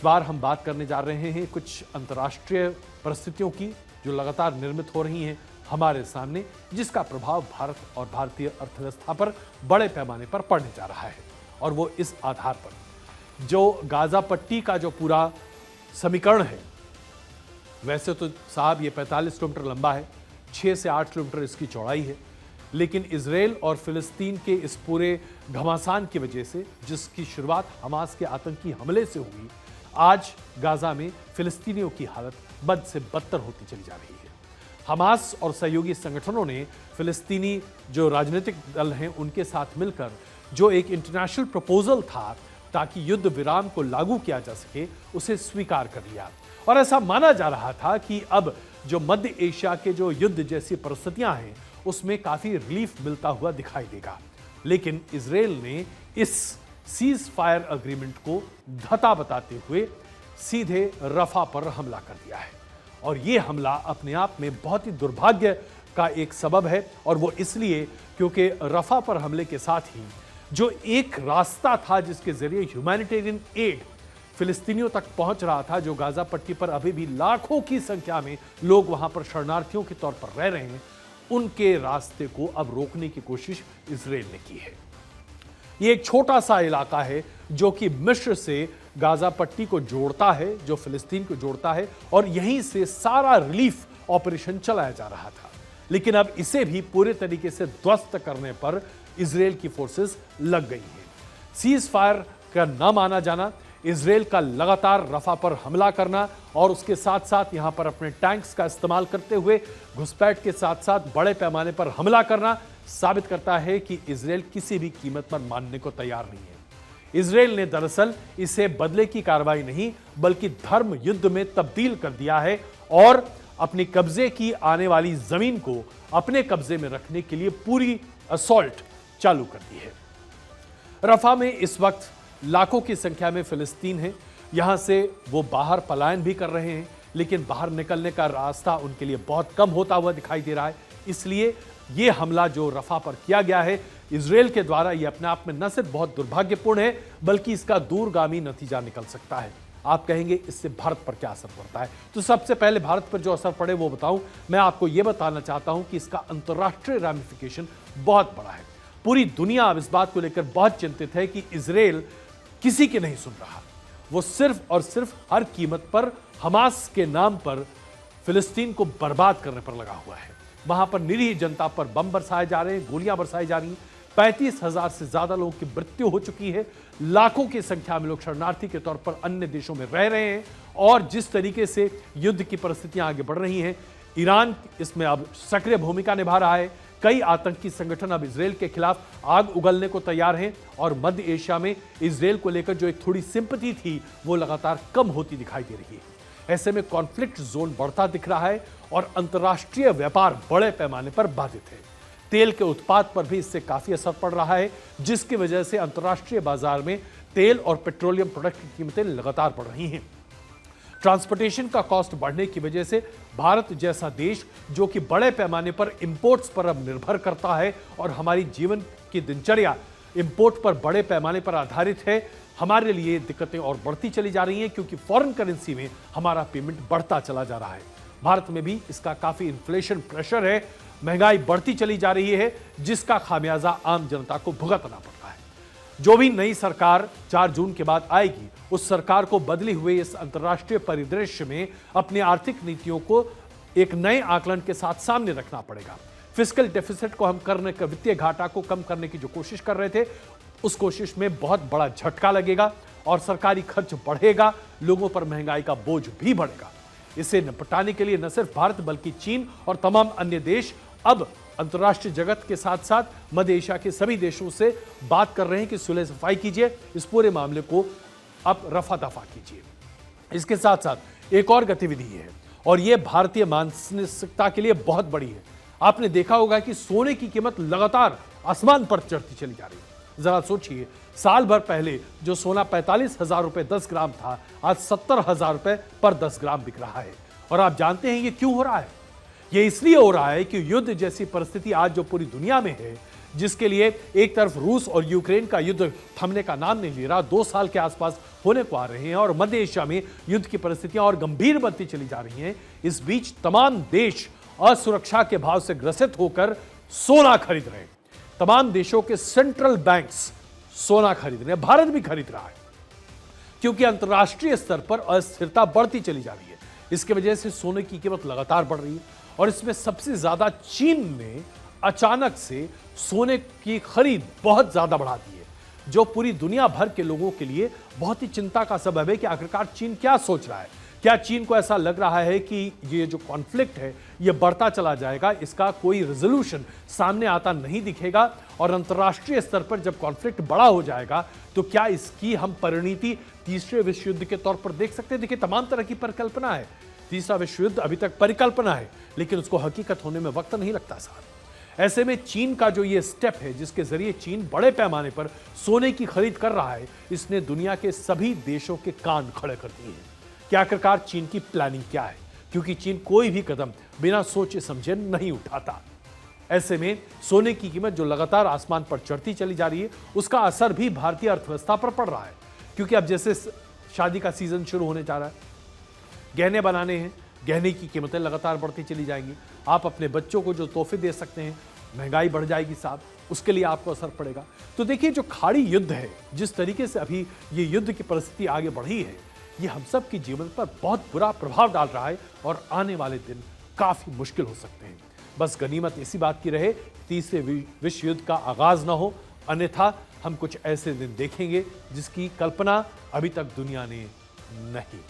इस बार हम बात करने जा रहे हैं कुछ अंतर्राष्ट्रीय परिस्थितियों की जो लगातार निर्मित हो रही हैं हमारे सामने, जिसका प्रभाव भारत और भारतीय अर्थव्यवस्था पर बड़े पैमाने पर पड़ने जा रहा है। और वो इस आधार पर जो गाजा पट्टी का जो पूरा समीकरण है, वैसे तो साहब ये 45 किलोमीटर लंबा है, 6 से 8 किलोमीटर इसकी चौड़ाई है, लेकिन इजराइल और फिलिस्तीन के इस पूरे घमासान की वजह से, जिसकी शुरुआत हमास के आतंकी हमले से हुई, आज गाजा में फिलिस्तीनियों की हालत बद से बदतर होती चली जा रही है। हमास और सहयोगी संगठनों ने फिलिस्तीनी जो राजनीतिक दल हैं उनके साथ मिलकर जो एक इंटरनेशनल प्रपोजल था ताकि युद्ध विराम को लागू किया जा सके, उसे स्वीकार कर लिया। और ऐसा माना जा रहा था कि अब जो मध्य एशिया के जो युद्ध जैसी परिस्थितियां हैं उसमें काफी रिलीफ मिलता हुआ दिखाई देगा। लेकिन इजराइल ने इस सीज फायर अग्रीमेंट को धता बताते हुए सीधे रफा पर हमला कर दिया है। और यह हमला अपने आप में बहुत ही दुर्भाग्य का एक सबब है, और वो इसलिए क्योंकि रफा पर हमले के साथ ही जो एक रास्ता था जिसके जरिए ह्यूमैनिटेरियन एड फिलिस्तीनियों तक पहुंच रहा था, जो गाजा पट्टी पर अभी भी लाखों की संख्या में लोग वहां पर शरणार्थियों के तौर पर रह रहे हैं, उनके रास्ते को अब रोकने की कोशिश इजराइल ने की है। ये एक छोटा सा इलाका है जो कि मिस्र से गाजा पट्टी को जोड़ता है, जो फिलिस्तीन को जोड़ता है, और यहीं से सारा रिलीफ ऑपरेशन चलाया जा रहा था। लेकिन अब इसे भी पूरे तरीके से ध्वस्त करने पर इजराइल की फोर्सेस लग गई हैं। सीज फायर का न माना जाना, इजराइल का लगातार रफा पर हमला करना और उसके साथ साथ यहां पर अपने टैंक्स का इस्तेमाल करते हुए घुसपैठ के साथ साथ बड़े पैमाने पर हमला करना साबित करता है कि इजराइल किसी भी कीमत पर मानने को तैयार नहीं है। इजराइल ने दरअसल इसे बदले की कार्रवाई नहीं बल्कि धर्म युद्ध में तब्दील कर दिया है और अपनी कब्जे की आने वाली जमीन को अपने कब्जे में रखने के लिए पूरी असॉल्ट चालू कर दी है। रफा में इस वक्त लाखों की संख्या में फिलिस्तीन है। यहां से वो बाहर पलायन भी कर रहे हैं, लेकिन बाहर निकलने का रास्ता उनके लिए बहुत कम होता हुआ दिखाई दे रहा है। इसलिए ये हमला जो रफा पर किया गया है इजराइल के द्वारा, ये अपने आप में न सिर्फ बहुत दुर्भाग्यपूर्ण है बल्कि इसका दूरगामी नतीजा निकल सकता है। आप कहेंगे इससे भारत पर क्या असर पड़ता है, तो सबसे पहले भारत पर जो असर पड़े वो बताऊं। मैं आपको यह बताना चाहता हूं कि इसका अंतर्राष्ट्रीय रैमिफिकेशन बहुत बड़ा है। पूरी दुनिया अब इस बात को लेकर बहुत चिंतित है कि इजराइल किसी की नहीं सुन रहा। वो सिर्फ और सिर्फ हर कीमत पर हमास के नाम पर फिलिस्तीन को बर्बाद करने पर लगा हुआ है। वहां पर निरीह जनता पर बम बरसाए जा रहे हैं, गोलियां बरसाई जा रही हैं। 35,000 से ज्यादा लोगों की मृत्यु हो चुकी है। लाखों की संख्या में लोग शरणार्थी के तौर पर अन्य देशों में रह रहे हैं। और जिस तरीके से युद्ध की परिस्थितियां आगे बढ़ रही हैं, ईरान इसमें अब सक्रिय भूमिका निभा रहा है। कई आतंकी संगठन अब इजराइल के खिलाफ आग उगलने को तैयार हैं और मध्य एशिया में इजराइल को लेकर जो एक थोड़ी सिंपैथी थी वो लगातार कम होती दिखाई दे रही है। ऐसे में कॉन्फ्लिक्ट जोन बढ़ता दिख रहा है और अंतर्राष्ट्रीय व्यापार बड़े पैमाने पर बाधित है। तेल के उत्पाद पर भी इससे काफी असर पड़ रहा है, जिसकी वजह से अंतर्राष्ट्रीय बाजार में तेल और पेट्रोलियम प्रोडक्ट की कीमतें लगातार बढ़ रही हैं। ट्रांसपोर्टेशन का कॉस्ट बढ़ने की वजह से भारत जैसा देश जो कि बड़े पैमाने पर इंपोर्ट्स पर अब निर्भर करता है और हमारी जीवन की दिनचर्या इंपोर्ट पर बड़े पैमाने पर आधारित है, हमारे लिए दिक्कतें और बढ़ती चली जा रही हैं क्योंकि फॉरेन करेंसी में हमारा पेमेंट बढ़ता चला जा रहा है। भारत में भी इसका काफी इन्फ्लेशन प्रेशर है, महंगाई बढ़ती चली जा रही है, जिसका खामियाजा आम जनता को भुगतना पड़ रहा है। जो भी नई सरकार 4 जून के बाद आएगी, उस सरकार को बदले हुए इस अंतर्राष्ट्रीय परिदृश्य में अपनी आर्थिक नीतियों को एक नए आकलन के साथ सामने रखना पड़ेगा। फिस्कल डेफिसिट को हम करने का, वित्तीय घाटा को कम करने की जो कोशिश कर रहे थे, उस कोशिश में बहुत बड़ा झटका लगेगा और सरकारी खर्च बढ़ेगा, लोगों पर महंगाई का बोझ भी बढ़ेगा। इसे निपटाने के लिए न सिर्फ भारत बल्कि चीन और तमाम अन्य देश अब अंतर्राष्ट्रीय जगत के साथ साथ मध्य एशिया के सभी देशों से बात कर रहे हैं कि सुलह सफाई कीजिए, इस पूरे मामले को अब रफा दफा कीजिए। इसके साथ साथ एक और गतिविधि है और यह भारतीय मानसिकता के लिए बहुत बड़ी है। आपने देखा होगा कि सोने की कीमत लगातार आसमान पर चढ़ती चली जा रही है। जरा सोचिए, साल भर पहले जो सोना 45,000 रुपए 10 ग्राम था, आज 70,000 रुपए पर 10 ग्राम बिक रहा है। और आप जानते हैं ये क्यों हो रहा है? ये इसलिए हो रहा है कि युद्ध जैसी परिस्थिति आज जो पूरी दुनिया में है, जिसके लिए एक तरफ रूस और यूक्रेन का युद्ध थमने का नाम नहीं ले रहा, 2 साल के आसपास होने को आ रहे हैं और मध्य एशिया में युद्ध की परिस्थितियां और गंभीर बनती चली जा रही हैं। इस बीच तमाम देश असुरक्षा के भाव से ग्रसित होकर सोना खरीद रहे हैं। तमाम देशों के सेंट्रल बैंक्स सोना खरीद रहे हैं, भारत भी खरीद रहा है, क्योंकि अंतर्राष्ट्रीय स्तर पर अस्थिरता बढ़ती चली जा रही है। इसकी वजह से सोने की कीमत लगातार बढ़ रही है और इसमें सबसे ज्यादा चीन ने अचानक से सोने की खरीद बहुत ज्यादा बढ़ा दी है, जो पूरी दुनिया भर के लोगों के लिए बहुत ही चिंता का सबब है कि आखिरकार चीन क्या सोच रहा है। क्या चीन को ऐसा लग रहा है कि ये जो कॉन्फ्लिक्ट है ये बढ़ता चला जाएगा, इसका कोई रेजोल्यूशन सामने आता नहीं दिखेगा और अंतर्राष्ट्रीय स्तर पर जब कॉन्फ्लिक्ट बड़ा हो जाएगा तो क्या इसकी हम परिणति तीसरे विश्व युद्ध के तौर पर देख सकते हैं? देखिए, तमाम तरह की परिकल्पना है। तीसरा विश्व युद्ध अभी तक परिकल्पना है, लेकिन उसको हकीकत होने में वक्त नहीं लगता साहब। ऐसे में चीन का जो ये स्टेप है, जिसके जरिए चीन बड़े पैमाने पर सोने की खरीद कर रहा है, इसने दुनिया के सभी देशों के कान खड़े कर दिए हैं कि आखिरकार चीन की प्लानिंग क्या है, क्योंकि चीन कोई भी कदम बिना सोचे समझे नहीं उठाता। ऐसे में सोने की कीमत जो लगातार आसमान पर चढ़ती चली जा रही है, उसका असर भी भारतीय अर्थव्यवस्था पर पड़ रहा है, क्योंकि अब जैसे शादी का सीजन शुरू होने जा रहा है, गहने बनाने हैं, गहने की कीमतें लगातार बढ़ती चली जाएंगी। आप अपने बच्चों को जो तोहफे दे सकते हैं, महंगाई बढ़ जाएगी साहब, उसके लिए आपको असर पड़ेगा। तो देखिए, जो खाड़ी युद्ध है, जिस तरीके से अभी ये युद्ध की परिस्थिति आगे बढ़ी है, ये हम सब के जीवन पर बहुत बुरा प्रभाव डाल रहा है और आने वाले दिन काफी मुश्किल हो सकते हैं। बस गनीमत इसी बात की रहे, तीसरे विश्व युद्ध का आगाज ना हो, अन्यथा हम कुछ ऐसे दिन देखेंगे जिसकी कल्पना अभी तक दुनिया ने नहीं